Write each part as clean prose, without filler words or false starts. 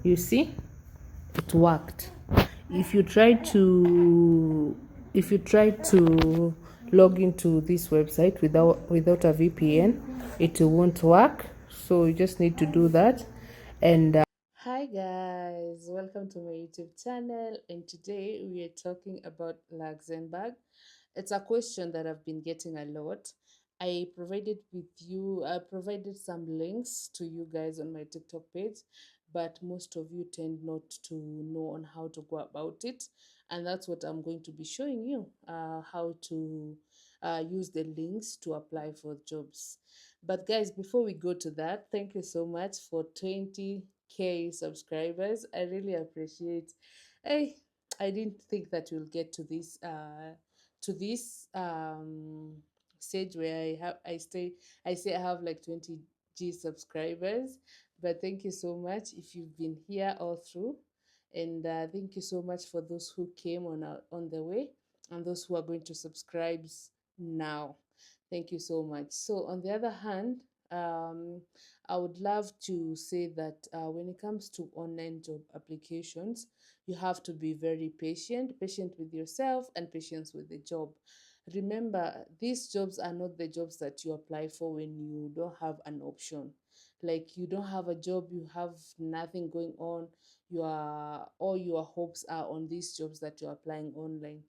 You see, it worked. If you try to if you try to log into this website without a VPN, it won't work. So you just need to do that. And hi guys, welcome to my YouTube channel. And today we are talking about Luxembourg. It's a question that I've been getting a lot. I provided some links to you guys on my TikTok page, but most of you tend not to know on how to go about it. And that's what I'm going to be showing you, how to use the links to apply for jobs. But guys, before we go to that, thank you so much for 20K subscribers. I really appreciate. I I didn't think that we'll get to this stage where I say I have like 20G subscribers. But thank you so much if you've been here all through, and thank you so much for those who came on the way, and those who are going to subscribe now. Thank you so much. So on the other hand, um, I would love to say that when it comes to online job applications, you have to be very patient with yourself and patience with the job. Remember, these jobs are not the jobs that you apply for when you don't have an option. Like you don't have a job, you have nothing going on, all your hopes are on these jobs that you're applying online.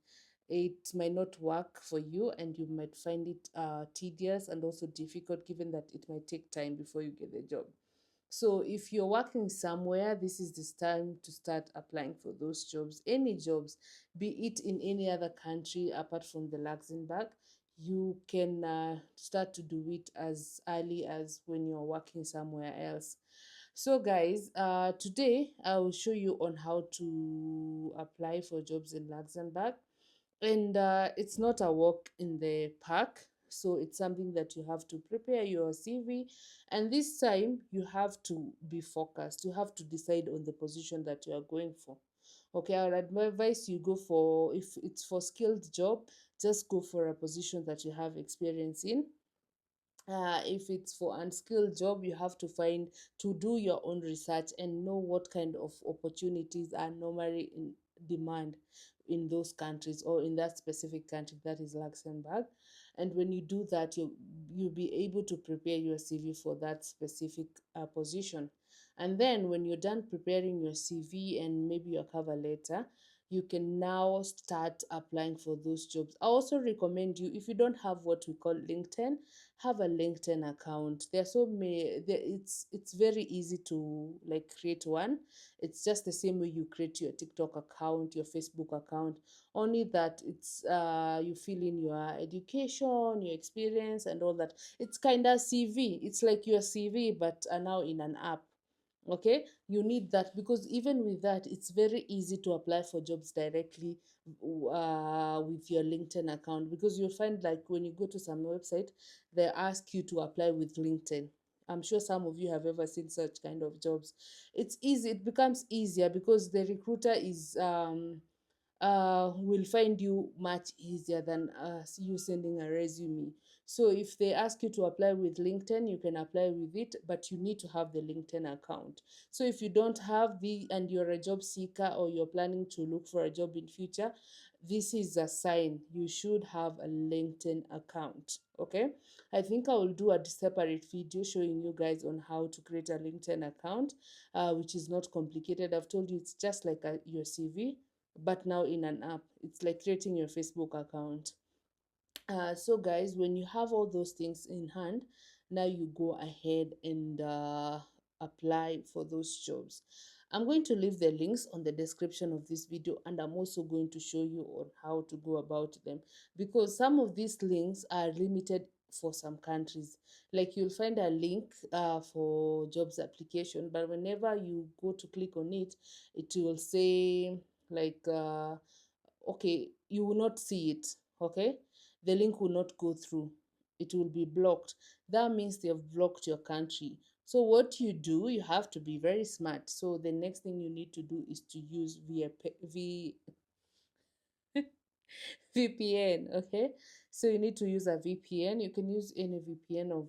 It might not work for you, and you might find it tedious and also difficult, given that it might take time before you get the job. So if you're working somewhere, this is this time to start applying for those jobs, any jobs, be it in any other country apart from the Luxembourg. You can start to do it as early as when you're working somewhere else. So guys, today I will show you on how to apply for jobs in Luxembourg. And it's not a walk in the park, so it's something that you have to prepare your CV. And this time you have to be focused, you have to decide on the position that you are going for. Okay, I would advise you go for, if it's for skilled job, just go for a position that you have experience in. If it's for unskilled job, you have to find, to do your own research and know what kind of opportunities are normally in demand in those countries, or in that specific country, that is Luxembourg. And when you do that, you'll be able to prepare your CV for that specific position. And then when you're done preparing your CV and maybe your cover letter, you can now start applying for those jobs. I also recommend you, if you don't have what we call LinkedIn, have a LinkedIn account. There are so many it's very easy to like create one. It's just the same way you create your TikTok account, your Facebook account, only that it's you fill in your education, your experience and all that. It's kind of CV. It's like your CV, but now in an app. Okay, you need that, because even with that, it's very easy to apply for jobs directly with your LinkedIn account, because you'll find like when you go to some website, they ask you to apply with LinkedIn. I'm sure some of you have ever seen such kind of jobs. It's easy, it becomes easier because the recruiter is will find you much easier than you sending a resume. So if they ask you to apply with LinkedIn, you can apply with it, but you need to have the LinkedIn account. So if you don't have and you're a job seeker, or you're planning to look for a job in future, this is a sign you should have a LinkedIn account. Okay, I think I will do a separate video showing you guys on how to create a LinkedIn account, which is not complicated. I've told you it's just like your CV, but now in an app. It's like creating your Facebook account. So guys, when you have all those things in hand, now you go ahead and apply for those jobs. I'm going to leave the links on the description of this video, and I'm also going to show you on how to go about them, because some of these links are limited for some countries. Like you'll find a link for jobs application, but whenever you go to click on it, it will say like okay, you will not see it. Okay, the link will not go through, it will be blocked. That means they have blocked your country. So what you do, you have to be very smart. So the next thing you need to do is to use VPN. Okay, so you need to use a VPN. You can use any VPN of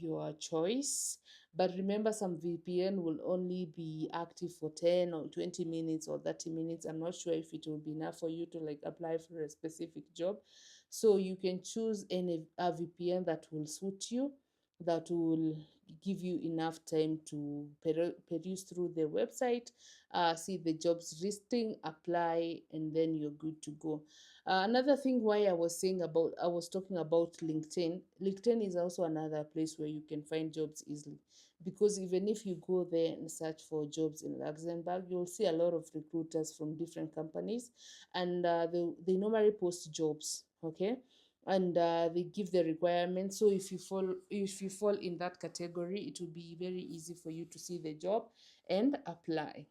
your choice, But remember, some VPN will only be active for 10 or 20 minutes or 30 minutes. I'm not sure if it will be enough for you to like apply for a specific job. So you can choose any a VPN that will suit you, that will give you enough time to peruse through the website, see the jobs listing, apply, and then you're good to go. Another thing why I was talking about LinkedIn. LinkedIn is also another place where you can find jobs easily, because even if you go there and search for jobs in Luxembourg, you'll see a lot of recruiters from different companies, and they normally post jobs, okay, and they give the requirements. So if you fall in that category, it will be very easy for you to see the job and apply.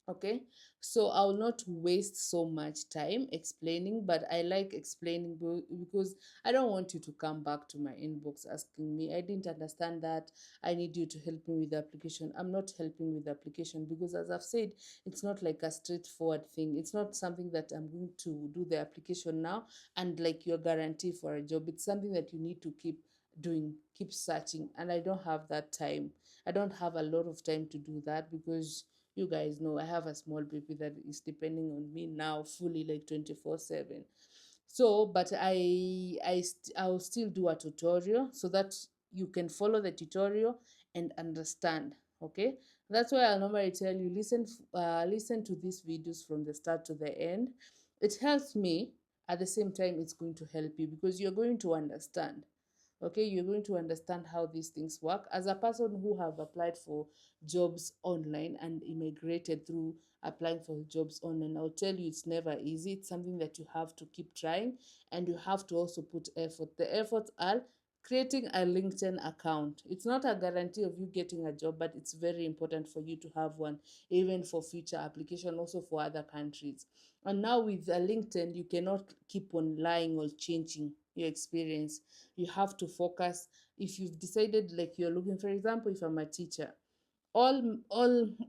Okay, so I'll not waste so much time explaining, but I like explaining because I don't want you to come back to my inbox asking me, I didn't understand that, I need you to help me with the application. I'm not helping with the application because, as I've said, it's not like a straightforward thing. It's not something that I'm going to do the application now and like you're guaranteed for a job. It's something that you need to keep doing, keep searching, and I don't have that time. I don't have a lot of time to do that because you guys know I have a small baby that is depending on me now fully, like 24/7. So but I'll still do a tutorial so that you can follow the tutorial and understand. Okay, that's why I normally tell you, listen to these videos from the start to the end. It helps me. At the same time, it's going to help you because you're going to understand. Okay, you're going to understand how these things work. As a person who have applied for jobs online and immigrated through applying for jobs online, I'll tell you it's never easy. It's something that you have to keep trying, and you have to also put effort. The efforts are creating a LinkedIn account. It's not a guarantee of you getting a job, but it's very important for you to have one, even for future application, also for other countries. And now with a LinkedIn, you cannot keep on lying or changing your experience. You have to focus. If you've decided, like, you're looking, for example, if I'm a teacher, all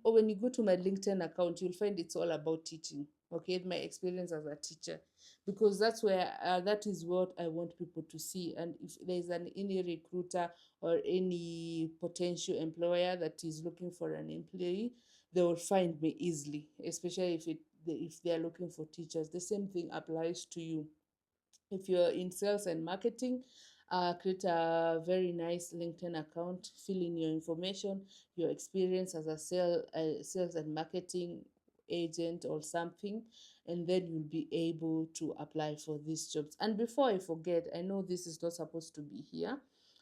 when you go to my LinkedIn account, you'll find it's all about teaching. Okay, my experience as a teacher, because that's where that is what I want people to see. And if there's any recruiter or any potential employer that is looking for an employee, they will find me easily, especially if they are looking for teachers. The same thing applies to you. If you're in sales and marketing, create a very nice LinkedIn account, fill in your information, your experience as a sales and marketing agent or something, and then you'll be able to apply for these jobs. And before I forget, I know this is not supposed to be here,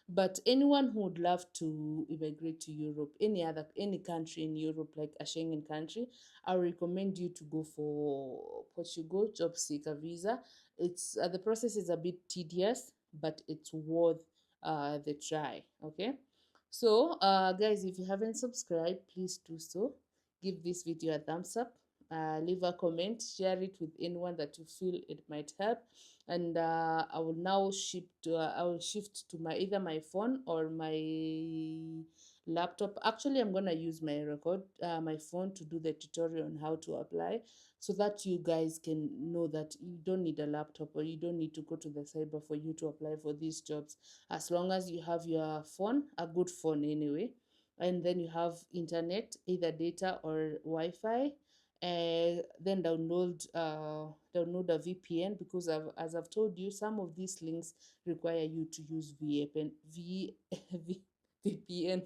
but anyone who would love to immigrate to Europe, any country in Europe, like a Schengen country, I recommend you to go for Portugal job seeker visa. It's the process is a bit tedious, but it's worth the try. Okay, so guys, if you haven't subscribed, please do so. Give this video a thumbs up, leave a comment, share it with anyone that you feel it might help. And I will shift to my either my phone or my laptop. Actually, I'm gonna use my phone to do the tutorial on how to apply, so that you guys can know that you don't need a laptop or you don't need to go to the cyber for you to apply for these jobs. As long as you have your phone, a good phone anyway, and then you have internet, either data or Wi-Fi, then download a VPN, because as I've told you, some of these links require you to use VPN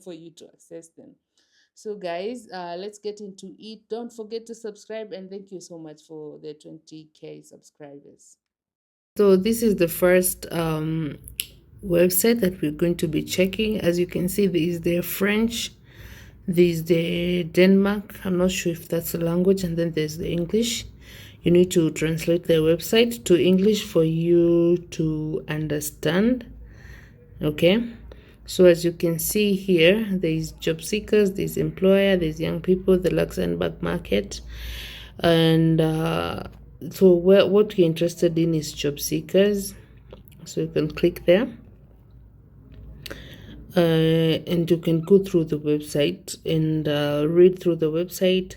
for you to access them. So guys, let's get into it. Don't forget to subscribe, and thank you so much for the 20K subscribers. So this is the first website that we're going to be checking. As you can see, there is the French, there's the Denmark, I'm not sure if that's a language, and then there's the English. You need to translate the website to English for you to understand. Okay, so as you can see here, there's job seekers, there's employer, there's young people, the Luxembourg market, and so what you're interested in is job seekers. So you can click there, and you can go through the website and read through the website,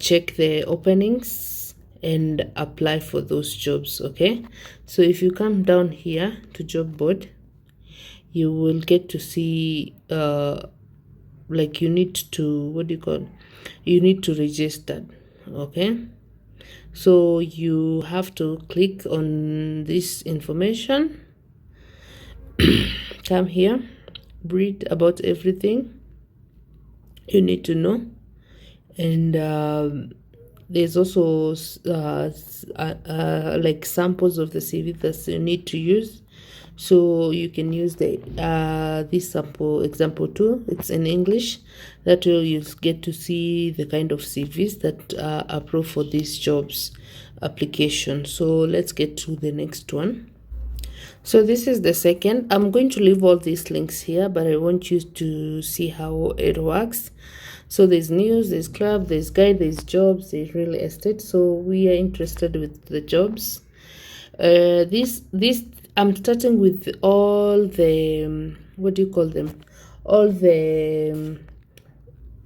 check the openings, and apply for those jobs. Okay, so if you come down here to job board, you will get to see like you need to, what do you call, you need to register. Okay, so you have to click on this information, come here, read about everything you need to know, and there's also like samples of the CV that you need to use. So you can use the this sample example too. It's in English. That will you get to see the kind of CVs that are approved for these jobs application. So let's get to the next one. So this is the second. I'm going to leave all these links here, but I want you to see how it works. So there's news, there's club, there's guide, there's jobs, there's real estate. So we are interested with the jobs. This I'm starting with all the what do you call them? All the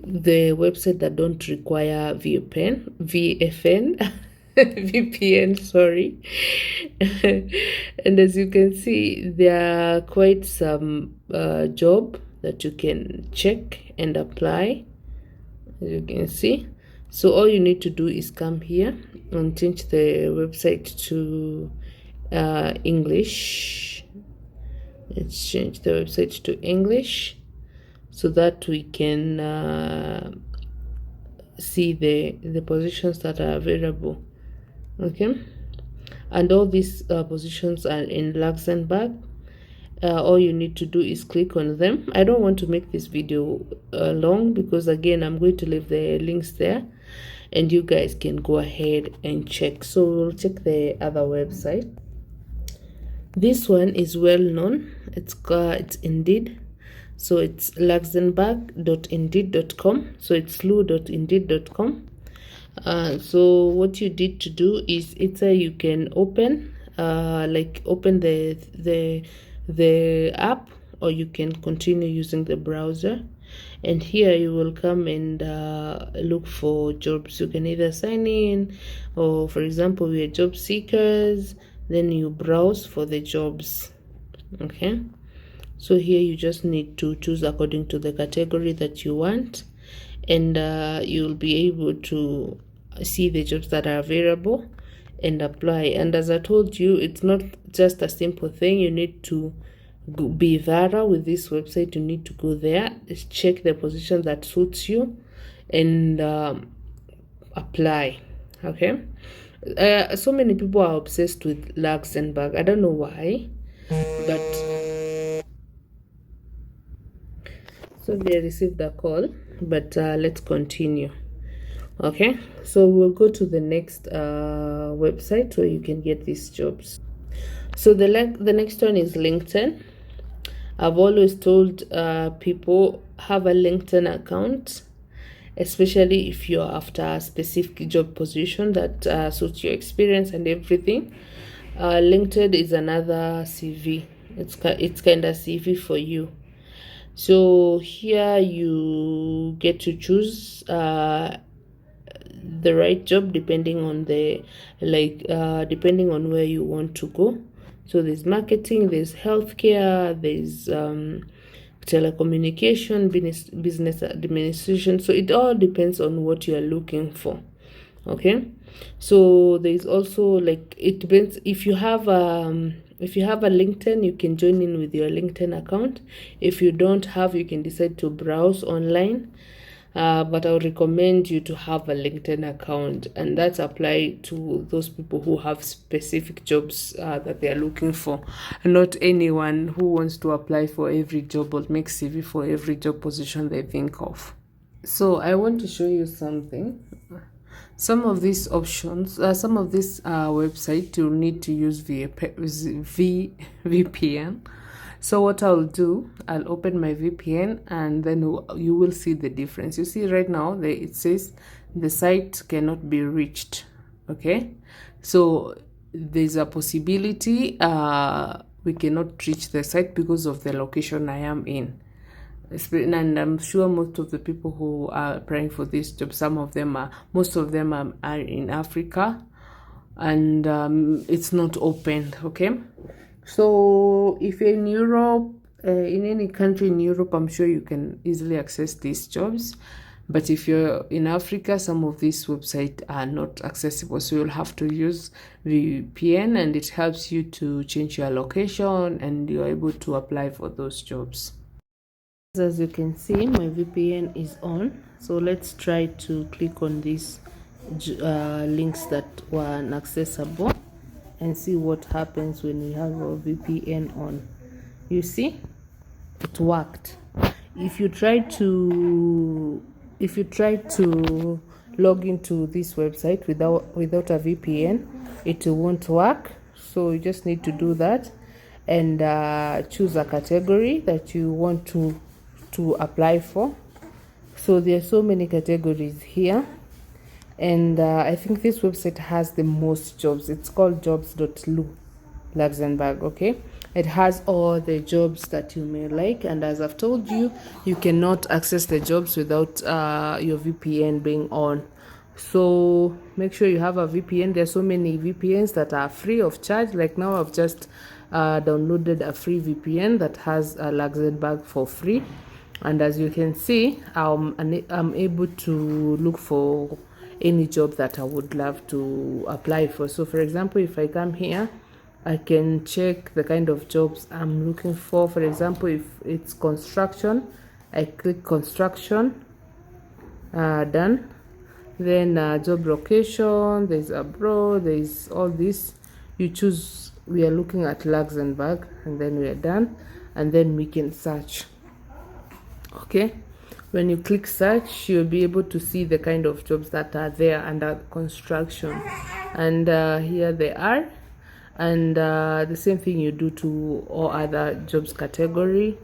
website that don't require VPN, VPN, sorry. And as you can see, there are quite some job that you can check and apply, as you can see. So all you need to do is come here and change the website to English. Let's change the website to English so that we can see the positions that are available. Okay, and all these positions are in Luxembourg. All you need to do is click on them. I don't want to make this video long because again I'm going to leave the links there and you guys can go ahead and check. So we'll check the other website. This one is well known. It's Indeed. So it's luxembourg.indeed.com. So it's lu.indeed.com. So what you need to do is either you can open open the app, or you can continue using the browser, and here you will come and look for jobs. You can either sign in, or for example we are job seekers, then you browse for the jobs. Okay, so here you just need to choose according to the category that you want, and you'll be able to see the jobs that are available and apply. And as I told you, it's not just a simple thing. You need to be thorough with this website. You need to go there, check the position that suits you, and apply. Okay, so many people are obsessed with Luxembourg. I don't know why, but so they received a call, but let's continue. Okay, so we'll go to the next website where you can get these jobs. So the next one is LinkedIn. I've always told people, have a LinkedIn account, especially if you're after a specific job position that suits your experience and everything. LinkedIn is another CV. It's kind of CV for you. So here you get to choose the right job depending on the depending on where you want to go. So there's marketing, there's healthcare, there's telecommunication, business administration. So it all depends on what you are looking for. Okay, so there's also, like, it depends. If you have a LinkedIn, you can join in with your LinkedIn account. If you don't have, you can decide to browse online. But I would recommend you to have a LinkedIn account, and that's applied to those people who have specific jobs that they are looking for, and not anyone who wants to apply for every job or make CV for every job position they think of. So I want to show you something. Some of these options, some of this website, you'll need to use VPN. So what I'll do, I'll open my VPN, and then you will see the difference. You see right now, it says the site cannot be reached. Okay, so there's a possibility we cannot reach the site because of the location I am in. And I'm sure most of the people who are applying for this job, most of them are in Africa, and it's not open. Okay, so if you're in Europe, in any country in Europe, I'm sure you can easily access these jobs. But if you're in Africa, some of these websites are not accessible. So you'll have to use VPN, and it helps you to change your location and you're able to apply for those jobs. As you can see, my VPN is on. So let's try to click on these links that were inaccessible and see what happens when we have our VPN on. You see, it worked. If you try to log into this website without a VPN, it won't work. So you just need to do that and choose a category that you want to apply for. So there are so many categories here, and I think this website has the most jobs. It's called jobs.lu Luxembourg. Okay, it has all the jobs that you may like, and as I've told you, you cannot access the jobs without your VPN being on. So make sure you have a VPN. There's so many VPNs that are free of charge. Like now I've just downloaded a free VPN that has Luxembourg for free, and as you can see, I'm able to look for any job that I would love to apply for. So for example, if I come here, I can check the kind of jobs I'm looking for. For example, if it's construction, I click construction, done. Then job location, there's abroad, there's all this. You choose, we are looking at Luxembourg, and then we are done. And then we can search. Okay, when you click search, you'll be able to see the kind of jobs that are there under construction, and here they are. And the same thing you do to all other jobs category,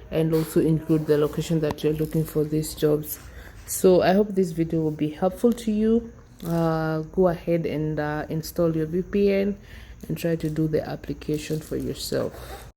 and also include the location that you're looking for these jobs. So I hope this video will be helpful to you. Go ahead and install your VPN and try to do the application for yourself.